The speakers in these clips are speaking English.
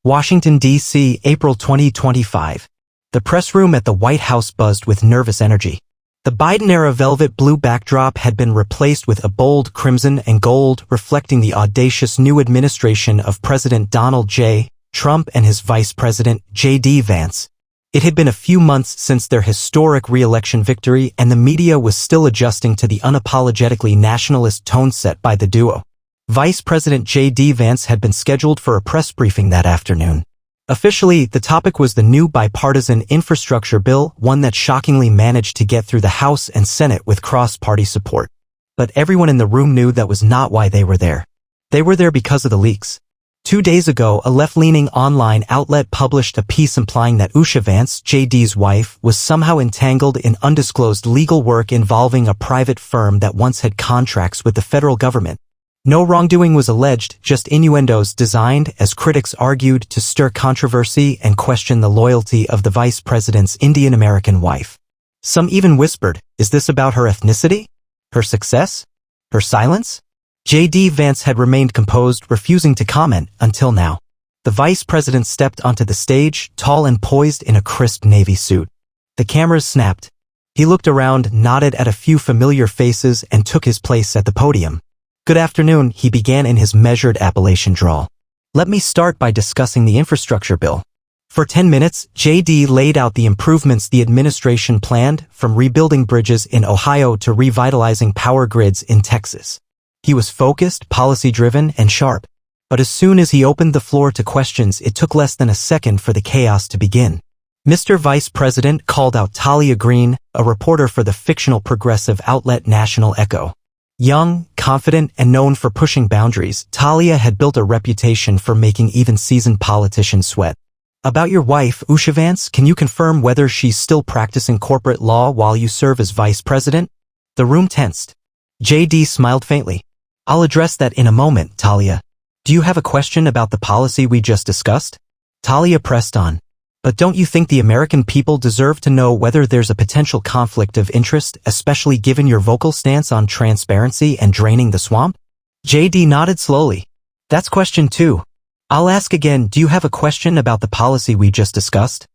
Washington, D.C., April 2025. The press room at the White House buzzed with nervous energy. The Biden-era velvet blue backdrop had been replaced with a bold crimson and gold, reflecting the audacious new administration of President Donald J. Trump and his Vice President, J.D. Vance. It had been a few months since their historic re-election victory, and the media was still adjusting to the unapologetically nationalist tone set by the duo. Vice President J.D. Vance had been scheduled for a press briefing that afternoon. Officially, the topic was the new bipartisan infrastructure bill, one that shockingly managed to get through the House and Senate with cross-party support. But everyone in the room knew that was not why they were there. They were there because of the leaks. 2 days ago, a left-leaning online outlet published a piece implying that Usha Vance, J.D.'s wife, was somehow entangled in undisclosed legal work involving a private firm that once had contracts with the federal government. No wrongdoing was alleged, just innuendos designed, as critics argued, to stir controversy and question the loyalty of the vice president's Indian-American wife. Some even whispered, is this about her ethnicity? Her success? Her silence? J.D. Vance had remained composed, refusing to comment, until now. The vice president stepped onto the stage, tall and poised in a crisp navy suit. The cameras snapped. He looked around, nodded at a few familiar faces, and took his place at the podium. Good afternoon, he began in his measured Appalachian drawl. Let me start by discussing the infrastructure bill. For 10 minutes, J.D. laid out the improvements the administration planned, from rebuilding bridges in Ohio to revitalizing power grids in Texas. He was focused, policy-driven, and sharp. But as soon as he opened the floor to questions, it took less than a second for the chaos to begin. Mr. Vice President called out Talia Green, a reporter for the fictional progressive outlet National Echo. Young, confident, and known for pushing boundaries, Talia had built a reputation for making even seasoned politicians sweat. About your wife, Usha Vance, can you confirm whether she's still practicing corporate law while you serve as vice president? The room tensed. J.D. smiled faintly. I'll address that in a moment, Talia. Do you have a question about the policy we just discussed? Talia pressed on. But don't you think the American people deserve to know whether there's a potential conflict of interest, especially given your vocal stance on transparency and draining the swamp? J.D. nodded slowly. That's question 2. I'll ask again, do you have a question about the policy we just discussed?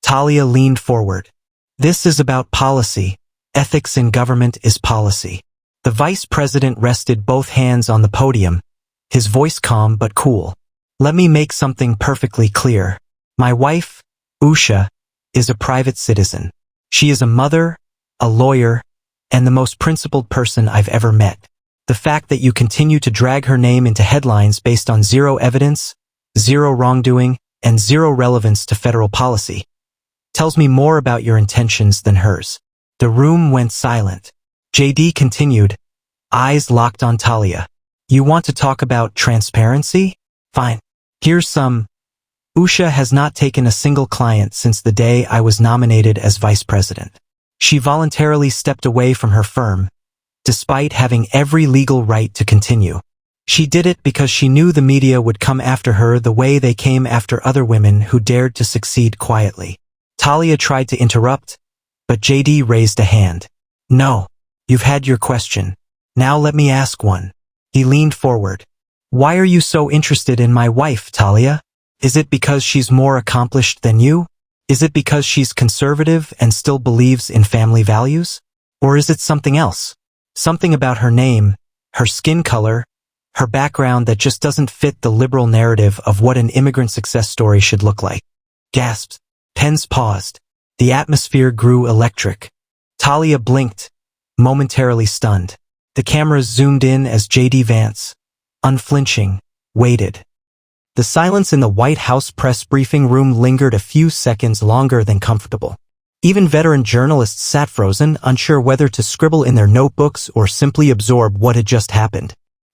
Talia leaned forward. This is about policy. Ethics in government is policy. The vice president rested both hands on the podium, his voice calm but cool. Let me make something perfectly clear. My wife, Usha, is a private citizen. She is a mother, a lawyer, and the most principled person I've ever met. The fact that you continue to drag her name into headlines based on zero evidence, zero wrongdoing, and zero relevance to federal policy tells me more about your intentions than hers. The room went silent. J.D. continued, eyes locked on Talia. You want to talk about transparency? Fine. Here's some. Usha has not taken a single client since the day I was nominated as vice president. She voluntarily stepped away from her firm, despite having every legal right to continue. She did it because she knew the media would come after her the way they came after other women who dared to succeed quietly. Talia tried to interrupt, but J.D. raised a hand. No, you've had your question. Now let me ask one. He leaned forward. Why are you so interested in my wife, Talia? Is it because she's more accomplished than you? Is it because she's conservative and still believes in family values? Or is it something else? Something about her name, her skin color, her background that just doesn't fit the liberal narrative of what an immigrant success story should look like. Gasps. Pens paused. The atmosphere grew electric. Talia blinked, momentarily stunned. The cameras zoomed in as J.D. Vance, unflinching, waited. The silence in the White House press briefing room lingered a few seconds longer than comfortable. Even veteran journalists sat frozen, unsure whether to scribble in their notebooks or simply absorb what had just happened.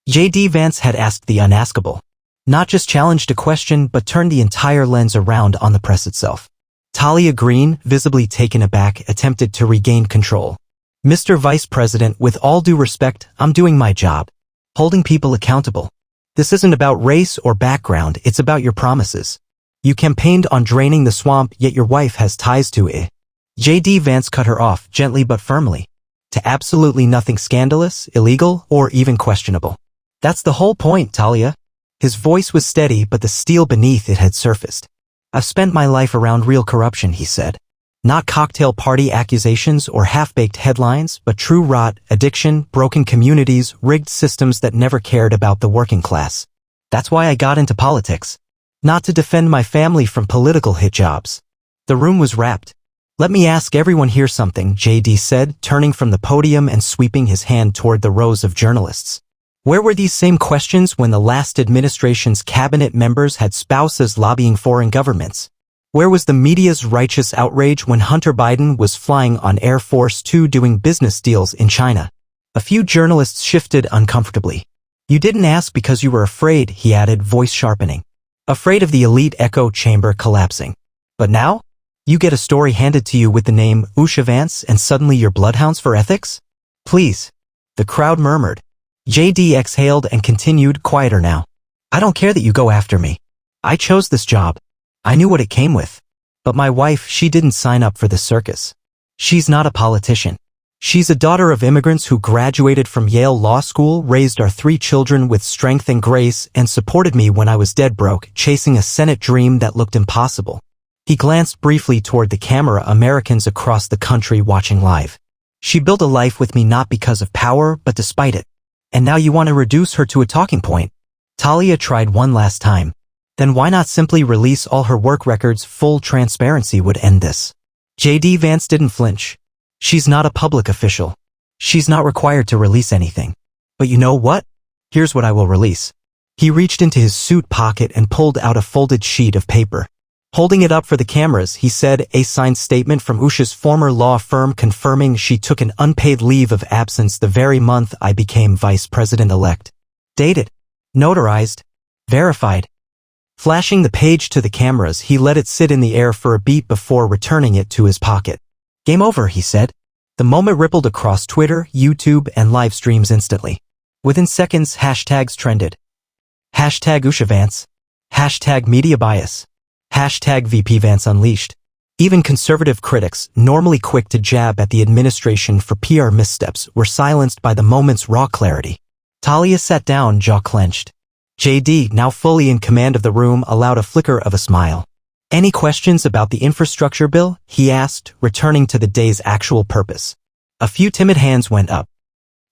J.D. Vance had asked the unaskable. Not just challenged a question, but turned the entire lens around on the press itself. Talia Green, visibly taken aback, attempted to regain control. Mr. Vice President, with all due respect, I'm doing my job. Holding people accountable. This isn't about race or background, it's about your promises. You campaigned on draining the swamp, yet your wife has ties to it. J.D. Vance cut her off, gently but firmly. To absolutely nothing scandalous, illegal, or even questionable. That's the whole point, Talia. His voice was steady, but the steel beneath it had surfaced. "I've spent my life around real corruption," he said. "Not cocktail party accusations or half-baked headlines, but true rot, addiction, broken communities, rigged systems that never cared about the working class. That's why I got into politics. Not to defend my family from political hit jobs." The room was wrapped. "Let me ask everyone here something," JD said, turning from the podium and sweeping his hand toward the rows of journalists. "Where were these same questions when the last administration's cabinet members had spouses lobbying foreign governments? Where was the media's righteous outrage when Hunter Biden was flying on Air Force Two doing business deals in China?" A few journalists shifted uncomfortably. "You didn't ask because you were afraid," he added, voice sharpening. "Afraid of the elite echo chamber collapsing. But now? You get a story handed to you with the name Usha Vance and suddenly you're bloodhounds for ethics? Please." The crowd murmured. JD exhaled and continued, quieter now. "I don't care that you go after me. I chose this job. I knew what it came with. But my wife, she didn't sign up for this circus. She's not a politician. She's a daughter of immigrants who graduated from Yale Law School, raised our 3 children with strength and grace, and supported me when I was dead broke, chasing a Senate dream that looked impossible." He glanced briefly toward the camera, Americans across the country watching live. "She built a life with me not because of power, but despite it. And now you want to reduce her to a talking point?" Talia tried one last time. "Then why not simply release all her work records? Full transparency would end this." JD Vance didn't flinch. "She's not a public official. She's not required to release anything. But you know what? Here's what I will release." He reached into his suit pocket and pulled out a folded sheet of paper. Holding it up for the cameras, he said, "A signed statement from Usha's former law firm confirming she took an unpaid leave of absence the very month I became vice president-elect. Dated. Notarized. Verified." Flashing the page to the cameras, he let it sit in the air for a beat before returning it to his pocket. "Game over," he said. The moment rippled across Twitter, YouTube, and live streams instantly. Within seconds, hashtags trended. Hashtag Usha Vance. Hashtag media bias. Hashtag VP Vance Unleashed. Even conservative critics, normally quick to jab at the administration for PR missteps, were silenced by the moment's raw clarity. Talia sat down, jaw clenched. JD, now fully in command of the room, allowed a flicker of a smile. "Any questions about the infrastructure bill?" he asked, returning to the day's actual purpose. A few timid hands went up.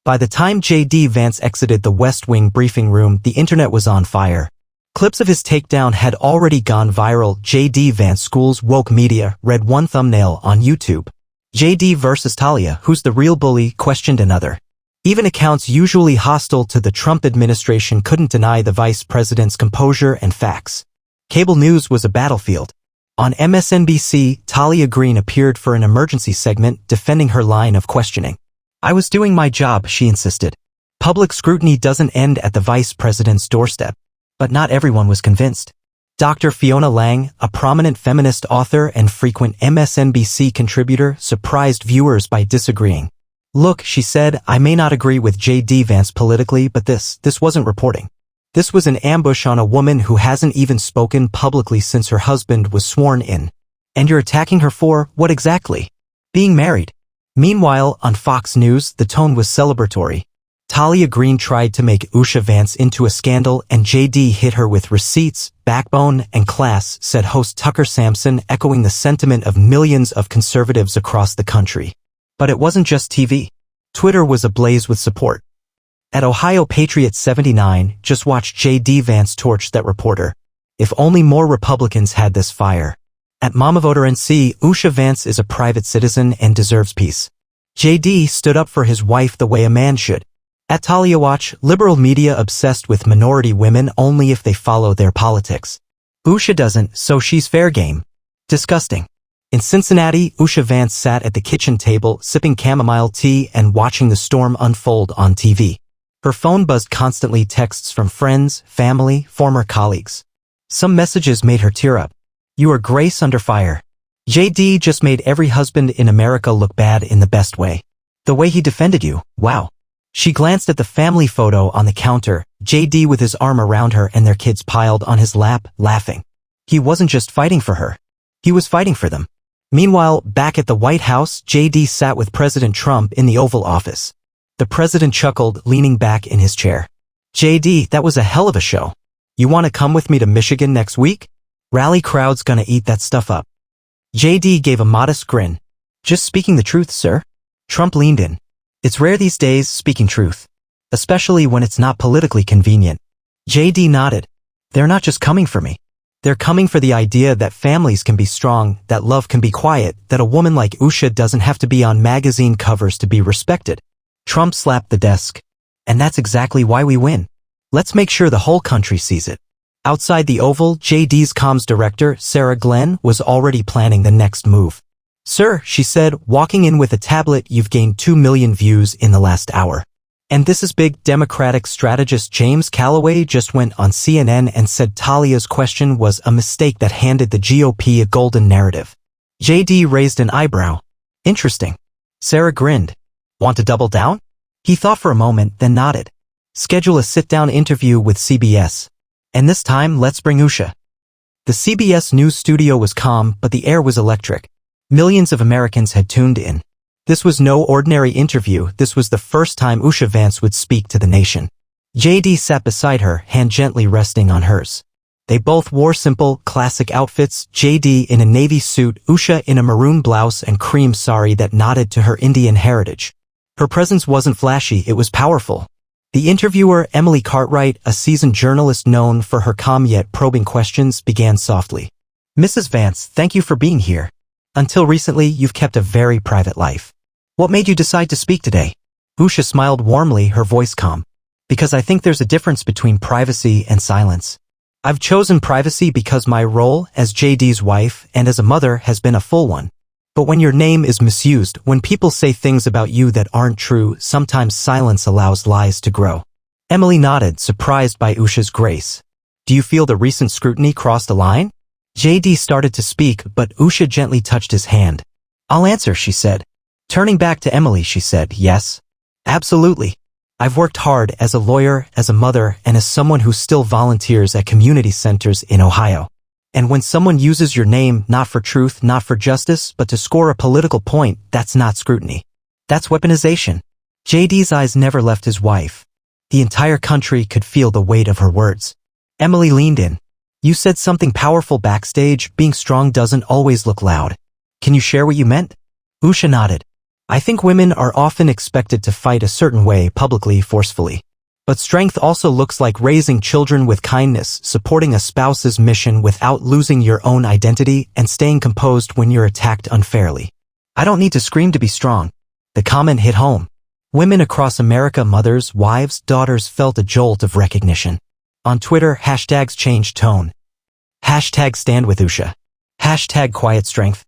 By the time JD Vance exited the West Wing briefing room, the internet was on fire. Clips of his takedown had already gone viral. JD Vance schools woke media, read one thumbnail on YouTube. JD versus Talia, who's the real bully, questioned another. Even accounts usually hostile to the Trump administration couldn't deny the vice president's composure and facts. Cable news was a battlefield. On MSNBC, Talia Greene appeared for an emergency segment defending her line of questioning. "I was doing my job," she insisted. "Public scrutiny doesn't end at the vice president's doorstep." But not everyone was convinced. Dr. Fiona Lang, a prominent feminist author and frequent MSNBC contributor, surprised viewers by disagreeing. "Look," she said, "I may not agree with JD Vance politically, but this wasn't reporting. This was an ambush on a woman who hasn't even spoken publicly since her husband was sworn in. And you're attacking her for, what exactly? Being married." Meanwhile, on Fox News, the tone was celebratory. Talia Greene tried to make Usha Vance into a scandal, and JD hit her with receipts, backbone, and class, said host Tucker Sampson, echoing the sentiment of millions of conservatives across the country. But it wasn't just TV. Twitter was ablaze with support. At Ohio Patriot 79, just watch JD Vance torch that reporter. If only more Republicans had this fire. At Mama Voter NC, Usha Vance is a private citizen and deserves peace. JD stood up for his wife the way a man should. At Talia Watch, liberal media obsessed with minority women only if they follow their politics. Usha doesn't, so she's fair game. Disgusting. In Cincinnati, Usha Vance sat at the kitchen table, sipping chamomile tea and watching the storm unfold on TV. Her phone buzzed constantly, texts from friends, family, former colleagues. Some messages made her tear up. "You are grace under fire." JD just made every husband in America look bad in the best way. The way he defended you, wow. She glanced at the family photo on the counter, JD with his arm around her and their kids piled on his lap, laughing. He wasn't just fighting for her. He was fighting for them. Meanwhile, back at the White House, JD sat with President Trump in the Oval Office. The president chuckled, leaning back in his chair. "JD, that was a hell of a show. You want to come with me to Michigan next week? Rally crowd's gonna eat that stuff up. JD gave a modest grin. Just speaking the truth, sir. Trump leaned in. It's rare these days speaking truth, especially when it's not politically convenient. JD nodded. They're not just coming for me. They're coming for the idea that families can be strong, that love can be quiet, that a woman like Usha doesn't have to be on magazine covers to be respected. Trump slapped the desk. And that's exactly why we win. Let's make sure the whole country sees it. Outside the Oval, JD's comms director, Sarah Glenn, was already planning the next move. Sir, she said, walking in with a tablet, you've gained 2 million views in the last hour. And this is big. Democratic strategist James Calloway just went on CNN and said Talia's question was a mistake that handed the GOP a golden narrative. JD raised an eyebrow. Interesting. Sarah grinned. Want to double down? He thought for a moment, then nodded. Schedule a sit-down interview with CBS. And this time, let's bring Usha. The CBS News studio was calm, but the air was electric. Millions of Americans had tuned in. This was no ordinary interview. This was the first time Usha Vance would speak to the nation. JD sat beside her, hand gently resting on hers. They both wore simple, classic outfits, JD in a navy suit, Usha in a maroon blouse and cream sari that nodded to her Indian heritage. Her presence wasn't flashy, it was powerful. The interviewer, Emily Cartwright, a seasoned journalist known for her calm yet probing questions, began softly. Mrs. Vance, thank you for being here. Until recently, you've kept a very private life. What made you decide to speak today? Usha smiled warmly, her voice calm. Because I think there's a difference between privacy and silence. I've chosen privacy because my role as JD's wife and as a mother has been a full one. But when your name is misused, when people say things about you that aren't true, sometimes silence allows lies to grow. Emily nodded, surprised by Usha's grace. Do you feel the recent scrutiny crossed a line? JD started to speak, but Usha gently touched his hand. I'll answer, she said. Turning back to Emily, she said, yes. Absolutely. I've worked hard as a lawyer, as a mother, and as someone who still volunteers at community centers in Ohio. And when someone uses your name not for truth, not for justice, but to score a political point, that's not scrutiny. That's weaponization. JD's eyes never left his wife. The entire country could feel the weight of her words. Emily leaned in. You said something powerful backstage. Being strong doesn't always look loud. Can you share what you meant? Usha nodded. I think women are often expected to fight a certain way, publicly, forcefully. But strength also looks like raising children with kindness, supporting a spouse's mission without losing your own identity, and staying composed when you're attacked unfairly. I don't need to scream to be strong. The comment hit home. Women across America, mothers, wives, daughters, felt a jolt of recognition. On Twitter, hashtags changed tone. Hashtag stand with Usha. Hashtag quiet strength.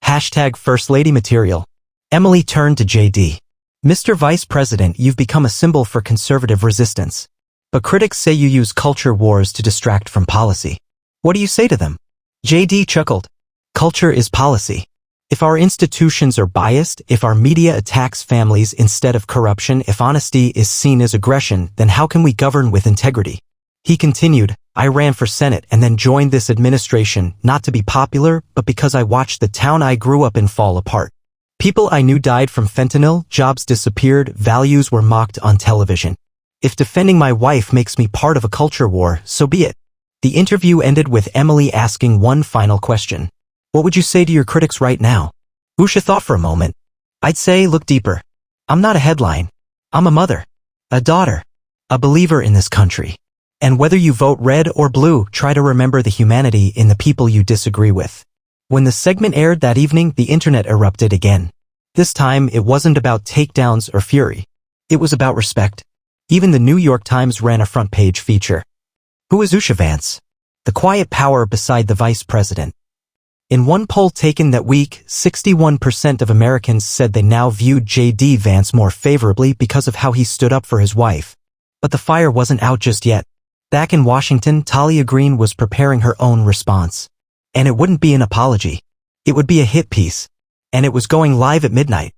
Hashtag First Lady material. Emily turned to JD. Mr. Vice President, you've become a symbol for conservative resistance. But critics say you use culture wars to distract from policy. What do you say to them? JD chuckled. Culture is policy. If our institutions are biased, if our media attacks families instead of corruption, if honesty is seen as aggression, then how can we govern with integrity? He continued, I ran for Senate and then joined this administration, not to be popular, but because I watched the town I grew up in fall apart. People I knew died from fentanyl, jobs disappeared, values were mocked on television. If defending my wife makes me part of a culture war, so be it. The interview ended with Emily asking one final question. What would you say to your critics right now? Usha thought for a moment. I'd say look deeper. I'm not a headline. I'm a mother, a daughter, a believer in this country. And whether you vote red or blue, try to remember the humanity in the people you disagree with. When the segment aired that evening, the internet erupted again. This time, it wasn't about takedowns or fury. It was about respect. Even the New York Times ran a front-page feature. Who is Usha Vance? The quiet power beside the vice president. In one poll taken that week, 61% of Americans said they now viewed JD Vance more favorably because of how he stood up for his wife. But the fire wasn't out just yet. Back in Washington, Talia Greene was preparing her own response. And it wouldn't be an apology. It would be a hit piece. And it was going live at midnight.